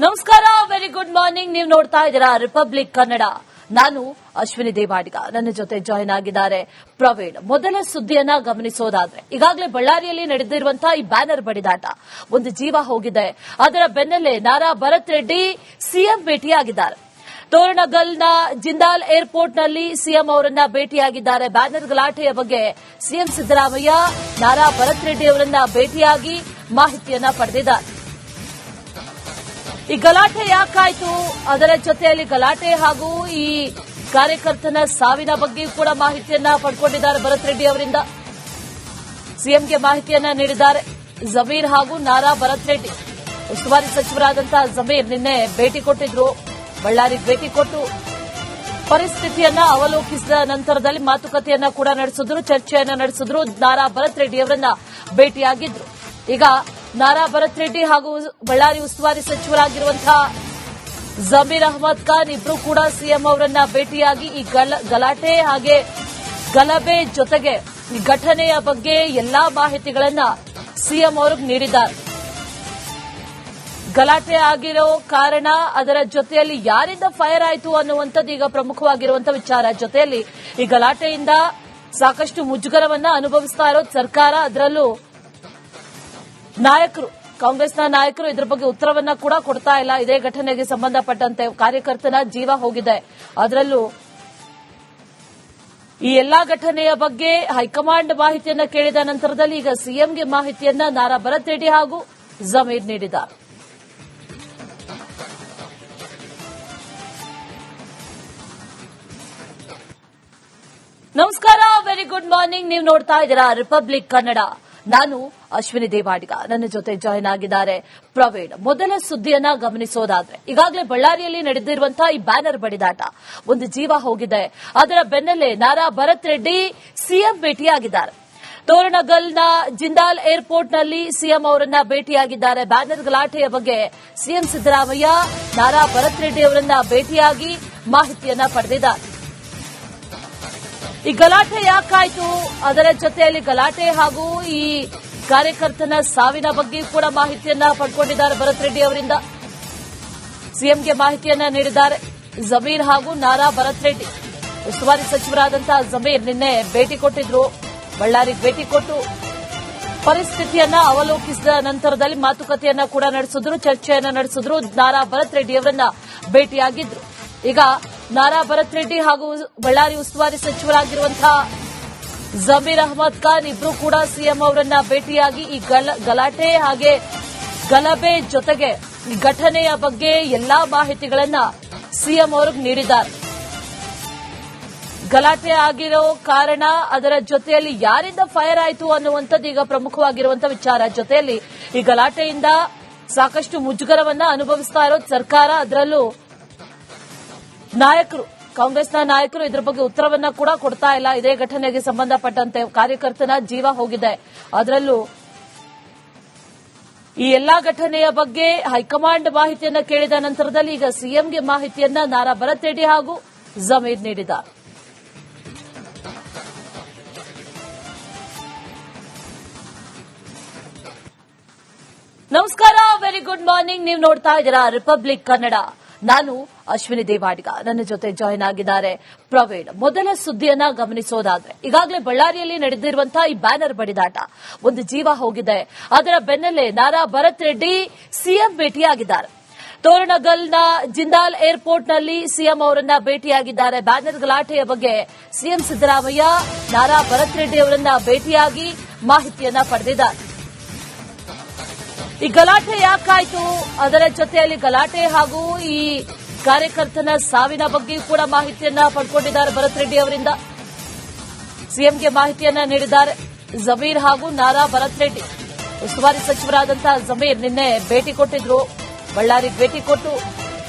ನಮಸ್ಕಾರ, very good morning. ನೀವು ನೋಡ್ತಾ ಇದ್ದೀರಾ ರಿಪಬ್ಲಿಕ್ ಕನ್ನಡ. ನಾನು ಅಶ್ವಿನಿ ದೇವಾಡಿಗ. ನನ್ನ ಜೊತೆ ಜಾಯಿನ್ ಆಗಿದ್ದಾರೆ ಪ್ರವೀಣ್. ಮೊದಲ ಸುದ್ದಿಯನ್ನ ಗಮನಿಸೋದಾದ್ರೆ, ಈಗಾಗಲೇ ಬಳ್ಳಾರಿಯಲ್ಲಿ ನಡೆದಿರುವಂತಹ ಈ ಬ್ಯಾನರ್ ಬಡಿದಾಟ, ಒಂದು ಜೀವ ಹೋಗಿದೆ. ಅದರ ಬೆನ್ನಲ್ಲೇ ನಾರಾ ಭರತ್ ರೆಡ್ಡಿ ಸಿಎಂ ಭೇಟಿಯಾಗಿದ್ದಾರೆ. ತೋರಣಗಲ್ನ ಜಿಂದಾಲ್ ಏರ್ಪೋರ್ಟ್ನಲ್ಲಿ ಸಿಎಂ ಅವರನ್ನ ಭೇಟಿಯಾಗಿದ್ದಾರೆ. ಬ್ಯಾನರ್ ಗಲಾಟೆಯ ಬಗ್ಗೆ ಸಿಎಂ ಸಿದ್ದರಾಮಯ್ಯ ನಾರಾ ಭರತ್ ರೆಡ್ಡಿ ಅವರನ್ನ ಭೇಟಿಯಾಗಿ ಮಾಹಿತಿಯನ್ನ ಪಡೆದಿದ್ದಾರೆ. ಈ ಗಲಾಟೆ ಯಾಕಾಯ್ತು, ಅದರ ಜೊತೆಯಲ್ಲಿ ಗಲಾಟೆ ಹಾಗೂ ಈ ಕಾರ್ಯಕರ್ತನ ಸಾವಿನ ಬಗ್ಗೆ ಕೂಡ ಮಾಹಿತಿಯನ್ನ ಪಡ್ಕೊಂಡಿದ್ದಾರೆ ಭರತ್ ರೆಡ್ಡಿ ಅವರಿಂದ. ಸಿಎಂಗೆ ಮಾಹಿತಿಯನ್ನ ನೀಡಿದ್ದಾರೆ ಜಮೀರ್ ಹಾಗೂ ನಾರಾ ಭರತ್ ರೆಡ್ಡಿ. ಉಸ್ತುವಾರಿ ಸಚಿವರಾದಂತಹ ಜಮೀರ್ ನಿನ್ನೆ ಭೇಟಿ ಕೊಟ್ಟಿದ್ರು, ಬಳ್ಳಾರಿಗೆ ಭೇಟಿ ಕೊಟ್ಟು ಪರಿಸ್ಥಿತಿಯನ್ನ ಅವಲೋಕಿಸಿದ ನಂತರದಲ್ಲಿ ಮಾತುಕತೆಯನ್ನ ಕೂಡ ನಡೆಸಿದ್ರು, ಚರ್ಚೆಯನ್ನ ನಡೆಸಿದ್ರು. ನಾರಾ ಭರತ್ ರೆಡ್ಡಿ ಅವರನ್ನ ಭೇಟಿಯಾಗಿದ್ರು. ಈಗ ನಾರಾ ಭರತ್ ರೆಡ್ಡಿ ಹಾಗೂ ಬಳ್ಳಾರಿ ಉಸ್ತುವಾರಿ ಸಚಿವರಾಗಿರುವಂತಹ ಜಮೀರ್ ಅಹಮದ್ ಖಾನ್ ಇಬ್ರು ಕೂಡ ಸಿಎಂ ಅವರನ್ನ ಭೇಟಿಯಾಗಿ ಈ ಗಲಾಟೆ ಹಾಗೆ ಗಲಭೆ ಜೊತೆಗೆ ಈ ಘಟನೆಯ ಬಗ್ಗೆ ಎಲ್ಲಾ ಮಾಹಿತಿಗಳನ್ನ ಸಿಎಂ ಅವ್ರಿಗೆ ನೀಡಿದ್ದಾರೆ. ಗಲಾಟೆ ಆಗಿರೋ ಕಾರಣ, ಅದರ ಜೊತೆಯಲ್ಲಿ ಯಾರಿಂದ ಫೈರ್ ಆಯಿತು ಅನ್ನುವಂಥದ್ದು ಈಗ ಪ್ರಮುಖವಾಗಿರುವಂತಹ ವಿಚಾರ. ಜೊತೆಯಲ್ಲಿ ಈ ಗಲಾಟೆಯಿಂದ ಸಾಕಷ್ಟು ಮುಜುಗರವನ್ನ ಅನುಭವಿಸ್ತಾ ಇರೋದು ಸರ್ಕಾರ, ಅದರಲ್ಲೂ ನಾಯಕರು, ಕಾಂಗ್ರೆಸ್ನ ನಾಯಕರು ಇದರ ಬಗ್ಗೆ ಉತ್ತರವನ್ನ ಕೂಡ ಕೊಡ್ತಾ ಇಲ್ಲ. ಇದೇ ಘಟನೆಗೆ ಸಂಬಂಧಪಟ್ಟಂತೆ ಕಾರ್ಯಕರ್ತನ ಜೀವ ಹೋಗಿದೆ. ಅದರಲ್ಲೂ ಈ ಎಲ್ಲಾ ಘಟನೆಯ ಬಗ್ಗೆ ಹೈಕಮಾಂಡ್ ಮಾಹಿತಿಯನ್ನ ಕೇಳಿದ ನಂತರದಲ್ಲಿ ಈಗ ಸಿಎಂಗೆ ಮಾಹಿತಿಯನ್ನ ನಾರಾ ಭರತ್ ರೆಡ್ಡಿ ಹಾಗೂ ಜಮೀರ್ ನೀಡಿದ್ದಾರೆ. ನಮಸ್ಕಾರ, ವೆರಿ ಗುಡ್ ಮಾರ್ನಿಂಗ್. ನೀವು ನೋಡ್ತಾ ಇದ್ದೀರಾ ರಿಪಬ್ಲಿಕ್ ಕನ್ನಡ. ನಾನು ಅಶ್ವಿನಿ ದೇವಾಡಿಗ. ನನ್ನ ಜೊತೆ ಜಾಯಿನ್ ಆಗಿದ್ದಾರೆ ಪ್ರವೀಣ್. ಮೊದಲ ಸುದ್ದಿಯನ್ನ ಗಮನಿಸೋದಾದ್ರೆ, ಈಗಾಗಲೇ ಬಳ್ಳಾರಿಯಲ್ಲಿ ನಡೆದಿರುವಂತಹ ಈ ಬ್ಯಾನರ್ ಬಡಿದಾಟ, ಒಂದು ಜೀವ ಹೋಗಿದೆ. ಅದರ ಬೆನ್ನಲ್ಲೇ ನಾರಾ ಭರತ್ ರೆಡ್ಡಿ ಸಿಎಂ ಭೇಟಿಯಾಗಿದ್ದಾರೆ. ತೋರಣಗಲ್ನ ಜಿಂದಾಲ್ ಏರ್ಪೋರ್ಟ್ನಲ್ಲಿ ಸಿಎಂ ಅವರನ್ನ ಭೇಟಿಯಾಗಿದ್ದಾರೆ. ಬ್ಯಾನರ್ ಗಲಾಟೆಯ ಬಗ್ಗೆ ಸಿಎಂ ಸಿದ್ದರಾಮಯ್ಯ ನಾರಾ ಭರತ್ ರೆಡ್ಡಿ ಅವರನ್ನ ಭೇಟಿಯಾಗಿ ಮಾಹಿತಿಯನ್ನ ಪಡೆದಿದ್ದಾರೆ. ಈ ಗಲಾಟೆ ಯಾಕಾಯ್ತು, ಅದರ ಜೊತೆಯಲ್ಲಿ ಗಲಾಟೆ ಹಾಗೂ ಈ ಕಾರ್ಯಕರ್ತನ ಸಾವಿನ ಬಗ್ಗೆ ಕೂಡ ಮಾಹಿತಿಯನ್ನ ಪಡ್ಕೊಂಡಿದ್ದಾರೆ ಭರತ್ ರೆಡ್ಡಿ ಅವರಿಂದ. ಸಿಎಂಗೆ ಮಾಹಿತಿಯನ್ನ ನೀಡಿದ್ದಾರೆ ಜಮೀರ್ ಹಾಗೂ ನಾರಾ ಭರತ್ ರೆಡ್ಡಿ. ಉಸ್ತುವಾರಿ ಸಚಿವರಾದಂತಹ ಜಮೀರ್ ನಿನ್ನೆ ಭೇಟಿ ಕೊಟ್ಟಿದ್ರು, ಬಳ್ಳಾರಿಗೆ ಭೇಟಿ ಕೊಟ್ಟು ಪರಿಸ್ಥಿತಿಯನ್ನ ಅವಲೋಕಿಸಿದ ನಂತರದಲ್ಲಿ ಮಾತುಕತೆಯನ್ನ ಕೂಡ ನಡೆಸಿದ್ರು, ಚರ್ಚೆಯನ್ನ ನಡೆಸಿದ್ರು. ನಾರಾ ಭರತ್ ರೆಡ್ಡಿ ಅವರನ್ನ ಭೇಟಿಯಾಗಿದ್ರು. ಈಗ ನಾರಾ ಭರತ್ ರೆಡ್ಡಿ ಹಾಗೂ ಬಳ್ಳಾರಿ ಉಸ್ತುವಾರಿ ಸಚಿವರಾಗಿರುವಂತಹ ಜಮೀರ್ ಅಹಮದ್ ಖಾನ್ ಇಬ್ರು ಕೂಡ ಸಿಎಂ ಅವರನ್ನ ಭೇಟಿಯಾಗಿ ಈ ಗಲಾಟೆ ಹಾಗೆ ಗಲಭೆ ಜೊತೆಗೆ ಈ ಘಟನೆಯ ಬಗ್ಗೆ ಎಲ್ಲಾ ಮಾಹಿತಿಗಳನ್ನ ಸಿಎಂ ಅವ್ರಿಗೆ ನೀಡಿದ್ದಾರೆ. ಗಲಾಟೆ ಆಗಿರೋ ಕಾರಣ, ಅದರ ಜೊತೆಯಲ್ಲಿ ಯಾರಿಂದ ಫೈರ್ ಆಯಿತು ಅನ್ನುವಂಥದ್ದು ಈಗ ಪ್ರಮುಖವಾಗಿರುವಂತಹ ವಿಚಾರ. ಜೊತೆಯಲ್ಲಿ ಈ ಗಲಾಟೆಯಿಂದ ಸಾಕಷ್ಟು ಮುಜುಗರವನ್ನ ಅನುಭವಿಸ್ತಾ ಇರೋದು ಸರ್ಕಾರ, ಅದರಲ್ಲೂ ನಾಯಕರು, ಕಾಂಗ್ರೆಸ್ನ ನಾಯಕರು ಇದರ ಬಗ್ಗೆ ಉತ್ತರವನ್ನ ಕೂಡ ಕೊಡ್ತಾ ಇಲ್ಲ. ಇದೇ ಘಟನೆಗೆ ಸಂಬಂಧಪಟ್ಟಂತೆ ಕಾರ್ಯಕರ್ತನ ಜೀವ ಹೋಗಿದೆ. ಅದರಲ್ಲೂ ಈ ಎಲ್ಲಾ ಘಟನೆಯ ಬಗ್ಗೆ ಹೈಕಮಾಂಡ್ ಮಾಹಿತಿಯನ್ನ ಕೇಳಿದ ನಂತರದಲ್ಲಿ ಈಗ ಸಿಎಂಗೆ ಮಾಹಿತಿಯನ್ನ ನಾರಾ ಭರತ್ ರೆಡ್ಡಿ ಹಾಗೂ ಜಮೀರ್ ನೀಡಿದ್ದಾರೆ. ನಮಸ್ಕಾರ, ವೆರಿ ಗುಡ್ ಮಾರ್ನಿಂಗ್. ನೀವು ನೋಡ್ತಾ ಇದ್ದೀರಾ ರಿಪಬ್ಲಿಕ್ ಕನ್ನಡ. ನಾನು ಅಶ್ವಿನಿ ದೇವಾಡಿಗ. ನನ್ನ ಜೊತೆ ಜಾಯಿನ್ ಆಗಿದ್ದಾರೆ ಪ್ರವೀಣ್. ಮೊದಲ ಸುದ್ದಿಯನ್ನ ಗಮನಿಸೋದಾದ್ರೆ, ಈಗಾಗಲೇ ಬಳ್ಳಾರಿಯಲ್ಲಿ ನಡೆದಿರುವಂತಹ ಈ ಬ್ಯಾನರ್ ಬಡಿದಾಟ, ಒಂದು ಜೀವ ಹೋಗಿದೆ. ಅದರ ಬೆನ್ನಲ್ಲೇ ನಾರಾ ಭರತ್ ರೆಡ್ಡಿ ಸಿಎಂ ಭೇಟಿಯಾಗಿದ್ದಾರೆ. ತೋರಣಗಲ್ನ ಜಿಂದಾಲ್ ಏರ್ಪೋರ್ಟ್ನಲ್ಲಿ ಸಿಎಂ ಅವರನ್ನ ಭೇಟಿಯಾಗಿದ್ದಾರೆ. ಬ್ಯಾನರ್ ಗಲಾಟೆಯ ಬಗ್ಗೆ ಸಿಎಂ ಸಿದ್ದರಾಮಯ್ಯ ನಾರಾ ಭರತ್ ರೆಡ್ಡಿ ಅವರನ್ನ ಭೇಟಿಯಾಗಿ ಮಾಹಿತಿಯನ್ನ ಪಡೆದಿದ್ದಾರೆ. ಈ ಗಲಾಟೆ ಯಾಕಾಯ್ತು, ಅದರ ಜೊತೆಯಲ್ಲಿ ಗಲಾಟೆ ಹಾಗೂ ಈ ಕಾರ್ಯಕರ್ತನ ಸಾವಿನ ಬಗ್ಗೆ ಕೂಡ ಮಾಹಿತಿಯನ್ನ ಪಡ್ಕೊಂಡಿದ್ದಾರೆ ಭರತ್ ರೆಡ್ಡಿ ಅವರಿಂದ. ಸಿಎಂಗೆ ಮಾಹಿತಿಯನ್ನ ನೀಡಿದ್ದಾರೆ ಜಮೀರ್ ಹಾಗೂ ನಾರಾ ಭರತ್ ರೆಡ್ಡಿ. ಉಸ್ತುವಾರಿ ಸಚಿವರಾದಂತಹ ಜಮೀರ್ ನಿನ್ನೆ ಭೇಟಿ ಕೊಟ್ಟಿದ್ರು, ಬಳ್ಳಾರಿಗೆ ಭೇಟಿ ಕೊಟ್ಟು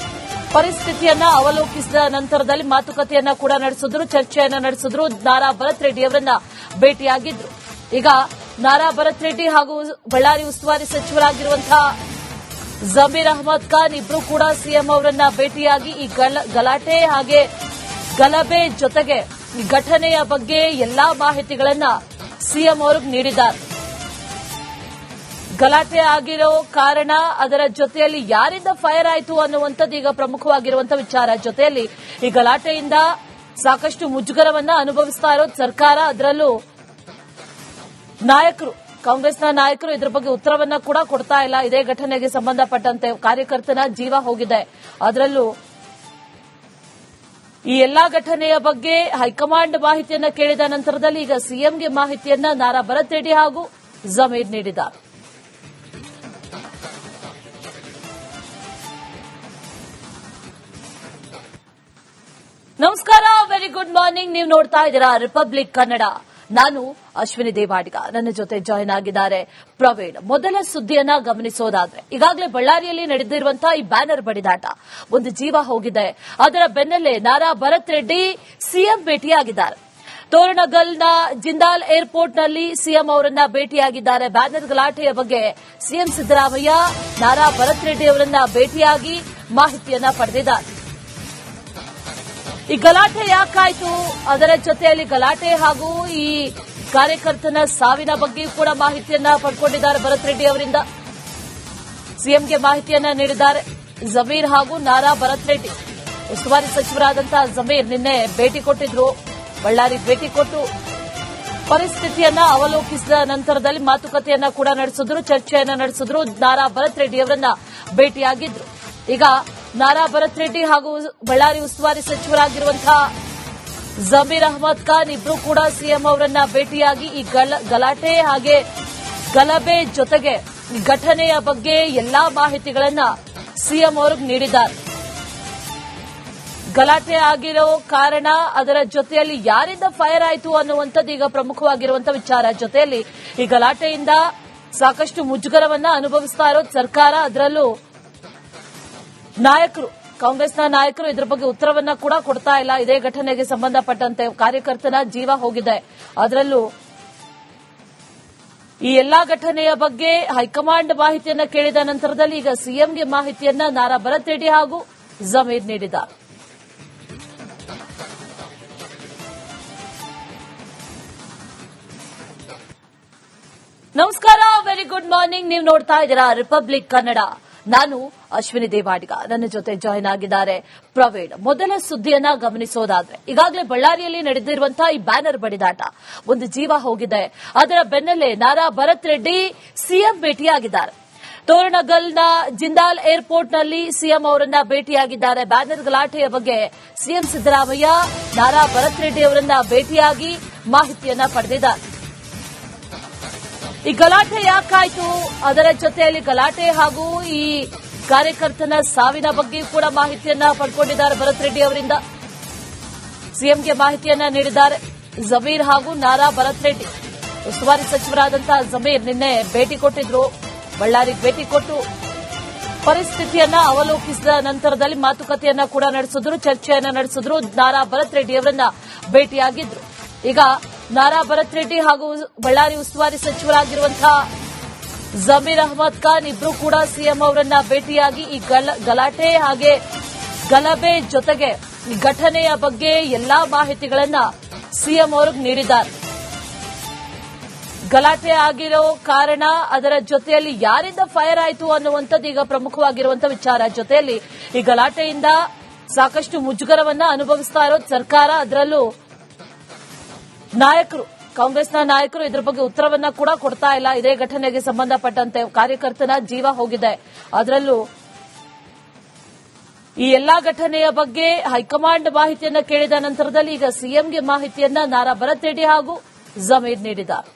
ಪರಿಸ್ಥಿತಿಯನ್ನ ಅವಲೋಕಿಸಿದ ನಂತರದಲ್ಲಿ ಮಾತುಕತೆಯನ್ನ ಕೂಡ ನಡೆಸಿದ್ರು, ಚರ್ಚೆಯನ್ನ ನಡೆಸಿದ್ರು. ನಾರಾ ಭರತ್ ರೆಡ್ಡಿ ಅವರನ್ನ ಭೇಟಿಯಾಗಿದ್ರು. ಈಗ ನಾರಾ ಭರತ್ ರೆಡ್ಡಿ ಹಾಗೂ ಬಳ್ಳಾರಿ ಉಸ್ತುವಾರಿ ಸಚಿವರಾಗಿರುವಂತಹ ಜಮೀರ್ ಅಹಮದ್ ಖಾನ್ ಇಬ್ರು ಕೂಡ ಸಿಎಂ ಅವರನ್ನ ಭೇಟಿಯಾಗಿ ಈ ಗಲಾಟೆ ಹಾಗೆ ಗಲಭೆ ಜೊತೆಗೆ ಈ ಘಟನೆಯ ಬಗ್ಗೆ ಎಲ್ಲಾ ಮಾಹಿತಿಗಳನ್ನ ಸಿಎಂ ಅವ್ರಿಗೆ ನೀಡಿದ್ದಾರೆ. ಗಲಾಟೆ ಆಗಿರೋ ಕಾರಣ, ಅದರ ಜೊತೆಯಲ್ಲಿ ಯಾರಿಂದ ಫೈರ್ ಆಯಿತು ಅನ್ನುವಂಥದ್ದು ಈಗ ಪ್ರಮುಖವಾಗಿರುವಂತಹ ವಿಚಾರ. ಜೊತೆಯಲ್ಲಿ ಈ ಗಲಾಟೆಯಿಂದ ಸಾಕಷ್ಟು ಮುಜುಗರವನ್ನ ಅನುಭವಿಸ್ತಾ ಇರೋದು ಸರ್ಕಾರ, ಅದರಲ್ಲೂ ನಾಯಕರು, ಕಾಂಗ್ರೆಸ್ನ ನಾಯಕರು ಇದರ ಬಗ್ಗೆ ಉತ್ತರವನ್ನ ಕೂಡ ಕೊಡ್ತಾ ಇಲ್ಲ. ಇದೇ ಘಟನೆಗೆ ಸಂಬಂಧಪಟ್ಟಂತೆ ಕಾರ್ಯಕರ್ತನ ಜೀವ ಹೋಗಿದೆ. ಅದರಲ್ಲೂ ಈ ಎಲ್ಲಾ ಘಟನೆಯ ಬಗ್ಗೆ ಹೈಕಮಾಂಡ್ ಮಾಹಿತಿಯನ್ನ ಕೇಳಿದ ನಂತರದಲ್ಲಿ ಈಗ ಸಿಎಂಗೆ ಮಾಹಿತಿಯನ್ನ ನಾರಾ ಭರತ್ ರೆಡ್ಡಿ ಹಾಗೂ ಜಮೀರ್ ನೀಡಿದ್ದಾರೆ. ನಮಸ್ಕಾರ, ವೆರಿ ಗುಡ್ ಮಾರ್ನಿಂಗ್. ನೀವು ನೋಡ್ತಾ ಇದ್ದೀರಾ ರಿಪಬ್ಲಿಕ್ ಕನ್ನಡ. ನಾನು ಅಶ್ವಿನಿ ದೇವಾಡಿಗ, ನನ್ನ ಜೊತೆ ಜಾಯಿನ್ ಆಗಿದ್ದಾರೆ ಪ್ರವೀಣ್. ಮೊದಲ ಸುದ್ದಿಯನ್ನ ಗಮನಿಸೋದಾದ್ರೆ, ಈಗಾಗಲೇ ಬಳ್ಳಾರಿಯಲ್ಲಿ ನಡೆದಿರುವಂತಹ ಈ ಬ್ಯಾನರ್ ಬಡಿದಾಟ, ಒಂದು ಜೀವ ಹೋಗಿದೆ. ಅದರ ಬೆನ್ನಲ್ಲೇ ನಾರಾ ಭರತ್ ರೆಡ್ಡಿ ಸಿಎಂ ಭೇಟಿಯಾಗಿದ್ದಾರೆ. ತೋರಣಗಲ್ನ ಜಿಂದಾಲ್ ಏರ್ಪೋರ್ಟ್ನಲ್ಲಿ ಸಿಎಂ ಅವರನ್ನ ಭೇಟಿಯಾಗಿದ್ದಾರೆ. ಬ್ಯಾನರ್ ಗಲಾಟೆಯ ಬಗ್ಗೆ ಸಿಎಂ ಸಿದ್ದರಾಮಯ್ಯ ನಾರಾ ಭರತ್ ರೆಡ್ಡಿ ಅವರನ್ನ ಭೇಟಿಯಾಗಿ ಮಾಹಿತಿಯನ್ನ ಪಡೆದಿದ್ದಾರೆ. ಈ ಗಲಾಟೆ ಯಾಕಾಯ್ತು, ಅದರ ಜೊತೆಯಲ್ಲಿ ಗಲಾಟೆ ಹಾಗೂ ಈ ಕಾರ್ಯಕರ್ತನ ಸಾವಿನ ಬಗ್ಗೆ ಕೂಡ ಮಾಹಿತಿಯನ್ನ ಪಡ್ಕೊಂಡಿದ್ದಾರೆ ಭರತ್ ರೆಡ್ಡಿ ಅವರಿಂದ. ಸಿಎಂಗೆ ಮಾಹಿತಿಯನ್ನ ನೀಡಿದ್ದಾರೆ ಜಮೀರ್ ಹಾಗೂ ನಾರಾ ಭರತ್ ರೆಡ್ಡಿ. ಉಸ್ತುವಾರಿ ಸಚಿವರಾದಂತಹ ಜಮೀರ್ ನಿನ್ನೆ ಭೇಟಿ ಕೊಟ್ಟಿದ್ರು. ಬಳ್ಳಾರಿ ಭೇಟಿ ಕೊಟ್ಟು ಪರಿಸ್ಥಿತಿಯನ್ನ ಅವಲೋಕಿಸಿದ ನಂತರದಲ್ಲಿ ಮಾತುಕತೆಯನ್ನ ಕೂಡ ನಡೆಸಿದ್ರು, ಚರ್ಚೆಯನ್ನ ನಡೆಸಿದ್ರು. ನಾರಾ ಭರತ್ ರೆಡ್ಡಿ ಅವರನ್ನ ಭೇಟಿಯಾಗಿದ್ರು. ಈಗ ನಾರಾ ಭರತ್ ರೆಡ್ಡಿ ಹಾಗೂ ಬಳ್ಳಾರಿ ಉಸ್ತುವಾರಿ ಸಚಿವರಾಗಿರುವಂತಹ ಜಮೀರ್ ಅಹಮದ್ ಖಾನ್ ಇಬ್ರು ಕೂಡ ಸಿಎಂ ಅವರನ್ನ ಭೇಟಿಯಾಗಿ ಈ ಗಲಾಟೆ ಹಾಗೆ ಗಲಭೆ ಜೊತೆಗೆ ಈ ಘಟನೆಯ ಬಗ್ಗೆ ಎಲ್ಲಾ ಮಾಹಿತಿಗಳನ್ನ ಸಿಎಂ ಅವ್ರಿಗೆ ನೀಡಿದ್ದಾರೆ. ಗಲಾಟೆ ಆಗಿರೋ ಕಾರಣ, ಅದರ ಜೊತೆಯಲ್ಲಿ ಯಾರಿಂದ ಫೈರ್ ಆಯಿತು ಅನ್ನುವಂಥದ್ದು ಈಗ ಪ್ರಮುಖವಾಗಿರುವಂತಹ ವಿಚಾರ. ಜೊತೆಯಲ್ಲಿ ಈ ಗಲಾಟೆಯಿಂದ ಸಾಕಷ್ಟು ಮುಜುಗರವನ್ನ ಅನುಭವಿಸ್ತಾ ಇರೋದು ಸರ್ಕಾರ, ಅದರಲ್ಲೂ ನಾಯಕರು, ಕಾಂಗ್ರೆಸ್ನ ನಾಯಕರು ಇದರ ಬಗ್ಗೆ ಉತ್ತರವನ್ನ ಕೂಡ ಕೊಡ್ತಾ ಇಲ್ಲ. ಇದೇ ಘಟನೆಗೆ ಸಂಬಂಧಪಟ್ಟಂತೆ ಕಾರ್ಯಕರ್ತನ ಜೀವ ಹೋಗಿದೆ. ಅದರಲ್ಲೂ ಈ ಎಲ್ಲಾ ಘಟನೆಯ ಬಗ್ಗೆ ಹೈಕಮಾಂಡ್ ಮಾಹಿತಿಯನ್ನ ಕೇಳಿದ ನಂತರದಲ್ಲಿ ಈಗ ಸಿಎಂಗೆ ಮಾಹಿತಿಯನ್ನ ನಾರಾ ಭರತ್ ರೆಡ್ಡಿ ಹಾಗೂ ಜಮೀರ್ ನೀಡಿದ್ದಾರೆ. ನಮಸ್ಕಾರ, ವೆರಿ ಗುಡ್ ಮಾರ್ನಿಂಗ್. ನೀವು ನೋಡ್ತಾ ಇದ್ದೀರಾ ರಿಪಬ್ಲಿಕ್ ಕನ್ನಡ. ನಾನು ಅಶ್ವಿನಿ ದೇವಾಡಿಗ, ನನ್ನ ಜೊತೆ ಜಾಯಿನ್ ಆಗಿದ್ದಾರೆ ಪ್ರವೀಣ್. ಮೊದಲ ಸುದ್ದಿಯನ್ನ ಗಮನಿಸೋದಾದ್ರೆ, ಈಗಾಗಲೇ ಬಳ್ಳಾರಿಯಲ್ಲಿ ನಡೆದಿರುವಂತಹ ಈ ಬ್ಯಾನರ್ ಬಡಿದಾಟ, ಒಂದು ಜೀವ ಹೋಗಿದೆ. ಅದರ ಬೆನ್ನಲ್ಲೇ ನಾರಾ ಭರತ್ ರೆಡ್ಡಿ ಸಿಎಂ ಭೇಟಿಯಾಗಿದ್ದಾರೆ. ತೋರಣಗಲ್ನ ಜಿಂದಾಲ್ ಏರ್ಪೋರ್ಟ್ನಲ್ಲಿ ಸಿಎಂ ಅವರನ್ನ ಭೇಟಿಯಾಗಿದ್ದಾರೆ. ಬ್ಯಾನರ್ ಗಲಾಟೆಯ ಬಗ್ಗೆ ಸಿಎಂ ಸಿದ್ದರಾಮಯ್ಯ ನಾರಾ ಭರತ್ ರೆಡ್ಡಿ ಅವರನ್ನ ಭೇಟಿಯಾಗಿ ಮಾಹಿತಿಯನ್ನ ಪಡೆದಿದ್ದಾರೆ. ಈ ಗಲಾಟೆ ಯಾಕಾಯ್ತು, ಅದರ ಜೊತೆಯಲ್ಲಿ ಗಲಾಟೆ ಹಾಗೂ ಈ ಕಾರ್ಯಕರ್ತನ ಸಾವಿನ ಬಗ್ಗೆ ಕೂಡ ಮಾಹಿತಿಯನ್ನ ಪಡ್ಕೊಂಡಿದ್ದಾರೆ ಭರತ್ ರೆಡ್ಡಿ ಅವರಿಂದ. ಸಿಎಂಗೆ ಮಾಹಿತಿಯನ್ನ ನೀಡಿದ್ದಾರೆ ಜಮೀರ್ ಹಾಗೂ ನಾರಾ ಭರತ್ ರೆಡ್ಡಿ. ಉಸ್ತುವಾರಿ ಸಚಿವರಾದಂತಹ ಜಮೀರ್ ನಿನ್ನೆ ಭೇಟಿ ಕೊಟ್ಟಿದ್ರು. ಬಳ್ಳಾರಿಗೆ ಭೇಟಿ ಕೊಟ್ಟು ಪರಿಸ್ಥಿತಿಯನ್ನ ಅವಲೋಕಿಸಿದ ನಂತರದಲ್ಲಿ ಮಾತುಕತೆಯನ್ನ ಕೂಡ ನಡೆಸಿದ್ರು, ಚರ್ಚೆಯನ್ನ ನಡೆಸಿದ್ರು. ನಾರಾ ಭರತ್ ರೆಡ್ಡಿ ಅವರನ್ನ ಭೇಟಿಯಾಗಿದ್ರು. ಈಗ ನಾರಾ ಭರತ್ ರೆಡ್ಡಿ ಹಾಗೂ ಬಳ್ಳಾರಿ ಉಸ್ತುವಾರಿ ಸಚಿವರಾಗಿರುವಂತಹ ಜಮೀರ್ ಅಹಮದ್ ಖಾನ್ ಇಬ್ರು ಕೂಡ ಸಿಎಂ ಅವರನ್ನ ಭೇಟಿಯಾಗಿ ಈ ಗಲಾಟೆ ಹಾಗೆ ಗಲಭೆ ಜೊತೆಗೆ ಈ ಘಟನೆಯ ಬಗ್ಗೆ ಎಲ್ಲಾ ಮಾಹಿತಿಗಳನ್ನ ಸಿಎಂ ಅವ್ರಿಗೆ ನೀಡಿದ್ದಾರೆ. ಗಲಾಟೆ ಆಗಿರೋ ಕಾರಣ, ಅದರ ಜೊತೆಯಲ್ಲಿ ಯಾರಿಂದ ಫೈರ್ ಆಯಿತು ಅನ್ನುವಂಥದ್ದು ಈಗ ಪ್ರಮುಖವಾಗಿರುವಂತಹ ವಿಚಾರ. ಜೊತೆಯಲ್ಲಿ ಈ ಗಲಾಟೆಯಿಂದ ಸಾಕಷ್ಟು ಮುಜುಗರವನ್ನ ಅನುಭವಿಸ್ತಾ ಇರೋದು ಸರ್ಕಾರ, ಅದರಲ್ಲೂ ನಾಯಕರು, ಕಾಂಗ್ರೆಸ್ನ ನಾಯಕರು ಇದರ ಬಗ್ಗೆ ಉತ್ತರವನ್ನ ಕೂಡ ಕೊಡ್ತಾ ಇಲ್ಲ. ಇದೇ ಘಟನೆಗೆ ಸಂಬಂಧಪಟ್ಟಂತೆ ಕಾರ್ಯಕರ್ತನ ಜೀವ ಹೋಗಿದೆ. ಅದರಲ್ಲೂ ಈ ಎಲ್ಲಾ ಘಟನೆಯ ಬಗ್ಗೆ ಹೈಕಮಾಂಡ್ ಮಾಹಿತಿಯನ್ನ ಕೇಳಿದ ನಂತರದಲ್ಲಿ ಈಗ ಸಿಎಂಗೆ ಮಾಹಿತಿಯನ್ನ ನಾರಾ ಭರತ್ ರೆಡ್ಡಿ ಹಾಗೂ ಜಮೀರ್ ನೀಡಿದ್ದಾರೆ.